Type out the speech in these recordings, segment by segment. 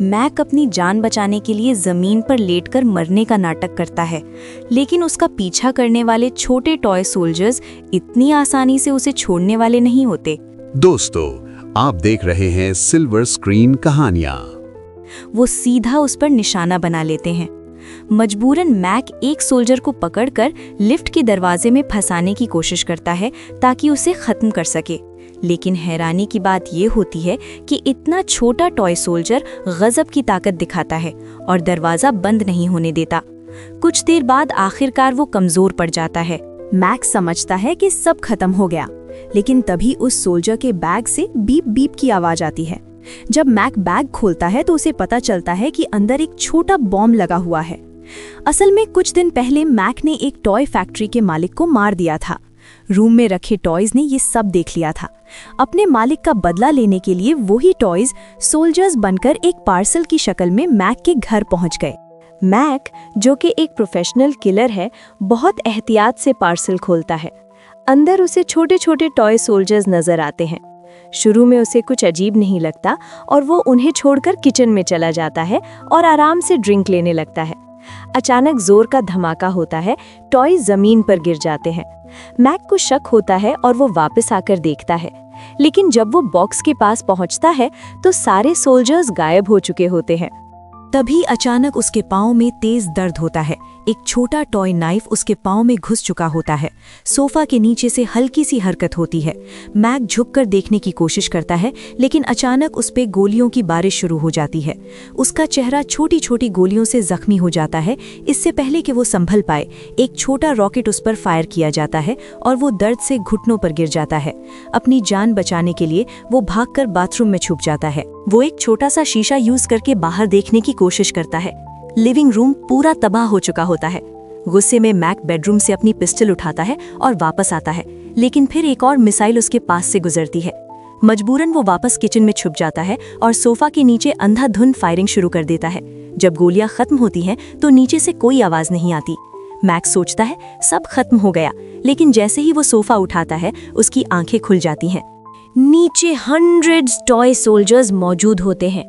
Mac अपनी जान बचाने के लिए जमीन पर लेटकर मरने का नाटक करता है, लेकिन उसका पीछा करने वाले छोटे टॉय सोल्जर्स इतनी आसानी से उसे छोड़ने वाले नहीं होते। दोस्तों, आप देख रहे हैं सिल्वर स्क्रीन कहानियां। वो सीधा उस पर निशाना बना लेते हैं। मजबूरन मैक एक सोल्जर को पकड़कर लिफ्ट के दरवाजे में फंसाने की कोशिश करता है ताकि उसे खत्म कर सके। लेकिन हैरानी की बात ये होती है कि इतना छोटा टॉय सोल्जर गजब की ताकत दिखाता है और दरवाजा बंद नहीं होने देता। कुछ देर बाद आखिरकार वो कमजोर पड़ जाता है। मैक समझता है कि सब खत्म हो गया, लेकिन तभी उस सोल्जर के बैग से बीप बीप की आवाज आती है। जब मैक बैग खोलता है तो उसे पता चलता है कि अंदर एक छोटा बॉम्ब लगा हुआ है। असल में कुछ दिन पहले मैक ने एक टॉय फैक्ट्री के मालिक को मार दिया था। रूम में रखे टॉयज ने ये सब देख लिया था। अपने मालिक का बदला लेने के लिए वही टॉयज सोल्जर्स बनकर एक पार्सल की शक्ल में मैक के घर पहुंच गए। मैक, जो कि एक प्रोफेशनल किलर है, बहुत एहतियात से पार्सल खोलता है। अंदर उसे छोटे छोटे टॉय सोल्जर्स नजर आते हैं। शुरू में उसे कुछ अजीब नहीं लगता और वो उन्हें छोड़कर किचन में चला जाता है और आराम से ड्रिंक लेने लगता है। अचानक जोर का धमाका होता है, टॉय जमीन पर गिर जाते हैं। मैक को शक होता है और वो वापस आकर देखता है, लेकिन जब वो बॉक्स के पास पहुंचता है तो सारे सोल्जर्स गायब हो चुके होते हैं। तभी अचानक उसके पाँव में तेज दर्द होता है। एक छोटा टॉय नाइफ उसके पाँव में घुस चुका होता है। सोफा के नीचे से हल्की सी हरकत होती है। मैक झुककर देखने की कोशिश करता है, लेकिन अचानक उस पे गोलियों की बारिश शुरू हो जाती है। उसका चेहरा छोटी छोटी गोलियों से जख्मी हो जाता है। इससे पहले कि वो संभल पाए, एक छोटा रॉकेट उस पर फायर किया जाता है और वो दर्द से घुटनों पर गिर जाता है। अपनी जान बचाने के लिए वो भागकर बाथरूम में छुप जाता है। वो एक छोटा सा शीशा यूज करके बाहर देखने की कोशिश करता है। लिविंग रूम पूरा तबाह हो चुका होता है। गुस्से में मैक बेडरूम से अपनी पिस्टल उठाता है और वापस आता है, लेकिन फिर एक और मिसाइल उसके पास से गुजरती है। मजबूरन वो वापस किचन में छुप जाता है और सोफा के नीचे अंधाधुंध फायरिंग शुरू कर देता है। जब गोलियां खत्म होती हैं तो नीचे से कोई आवाज नहीं आती। मैक सोचता है सब खत्म हो गया, लेकिन जैसे ही वो सोफा उठाता है उसकी आंखें खुल जाती हैं। नीचे हंड्रेड्स टॉय सोल्जर्स मौजूद होते हैं।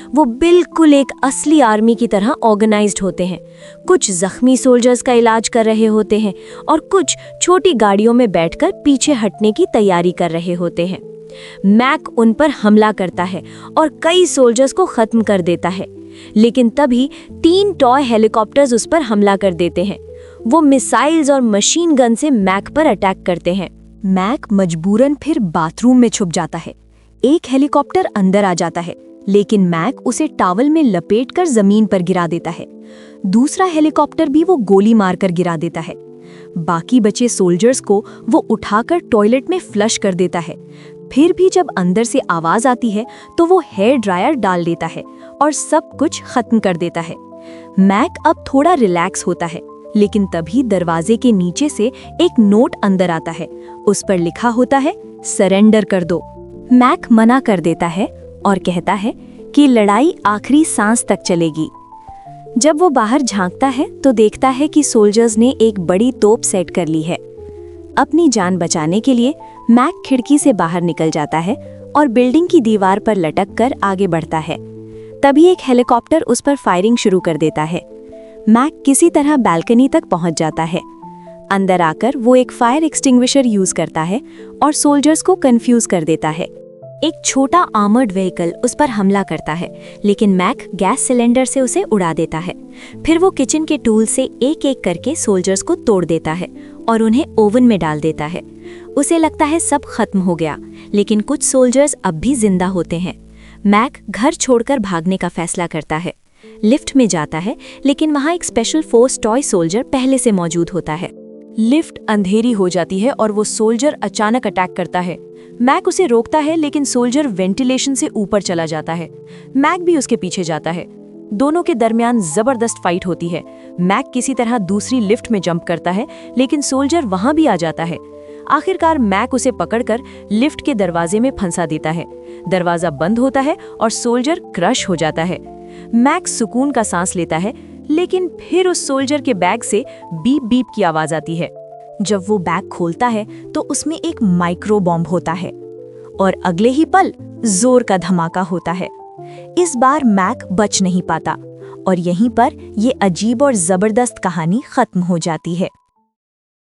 वो बिल्कुल एक असली आर्मी की तरह ऑर्गेनाइज्ड होते हैं। कुछ जख्मी सोल्जर्स का इलाज कर रहे होते हैं और कुछ छोटी गाड़ियों में बैठकर पीछे हटने की तैयारी कर रहे होते हैं। मैक उन पर हमला करता है और कई सोल्जर्स को खत्म कर देता है, लेकिन तभी 3 टॉय हेलीकॉप्टर्स उस पर हमला कर देते हैं। वो मिसाइल्स और मशीन गन से मैक पर अटैक करते हैं। मैक मजबूरन फिर बाथरूम में छुप जाता है। एक हेलीकॉप्टर अंदर आ जाता है, लेकिन मैक उसे टॉवल में लपेटकर जमीन पर गिरा देता है। दूसरा हेलीकॉप्टर भी वो गोली मारकर गिरा देता है। बाकी बचे सोल्जर्स को वो उठाकर टॉयलेट में फ्लश कर देता है। फिर भी जब अंदर से आवाज आती है तो वो हेयर ड्रायर डाल देता है और सब कुछ खत्म कर देता है। मैक अब थोड़ा रिलैक्स होता है, लेकिन तभी दरवाजे के नीचे से एक नोट अंदर आता है। उस पर लिखा होता है, सरेंडर कर दो। मैक मना कर देता है और कहता है कि लड़ाई आखिरी सांस तक चलेगी। जब वो बाहर झांकता है तो देखता है कि सोल्जर्स ने एक बड़ी तोप सेट कर ली है। अपनी जान बचाने के लिए मैक खिड़की से बाहर निकल जाता है और बिल्डिंग की दीवार पर लटक कर आगे बढ़ता है। तभी एक हेलीकॉप्टर उस पर फायरिंग शुरू कर देता है। मैक किसी तरह बालकनी तक पहुंच जाता है। अंदर आकर वो एक फायर एक्सटिंग्विशर यूज करता है और सोल्जर्स को कंफ्यूज कर देता है। एक छोटा आर्मर्ड व्हीकल उस पर हमला करता है, लेकिन मैक गैस सिलेंडर से उसे उड़ा देता है। फिर वो किचन के टूल से एक एक करके सोल्जर्स को तोड़ देता है और उन्हें ओवन में डाल देता है। उसे लगता है सब खत्म हो गया, लेकिन कुछ सोल्जर्स अब भी जिंदा होते हैं। मैक घर छोड़कर भागने का फैसला करता है। लिफ्ट में जाता है, लेकिन वहाँ एक स्पेशल फोर्स टॉय सोल्जर पहले से मौजूद होता है। लिफ्ट अंधेरी हो जाती है और वो सोल्जर अचानक अटैक करता है। मैक उसे रोकता है, लेकिन सोल्जर वेंटिलेशन से ऊपर चला जाता है। मैक भी उसके पीछे जाता है। दोनों के दरमियान जबरदस्त फाइट होती है। मैक किसी तरह दूसरी लिफ्ट में जंप करता है, लेकिन सोल्जर वहां भी आ जाता है। आखिरकार मैक उसे पकड़कर लिफ्ट के दरवाजे में फंसा देता है। दरवाजा बंद होता है और सोल्जर क्रश हो जाता है। मैक सुकून का सांस लेता है, लेकिन फिर उस सोल्जर के बैग से बीप बीप की आवाज आती है। जब वो बैग खोलता है तो उसमें एक माइक्रो बॉम्ब होता है और अगले ही पल जोर का धमाका होता है। इस बार मैक बच नहीं पाता और यहीं पर ये अजीब और जबरदस्त कहानी खत्म हो जाती है।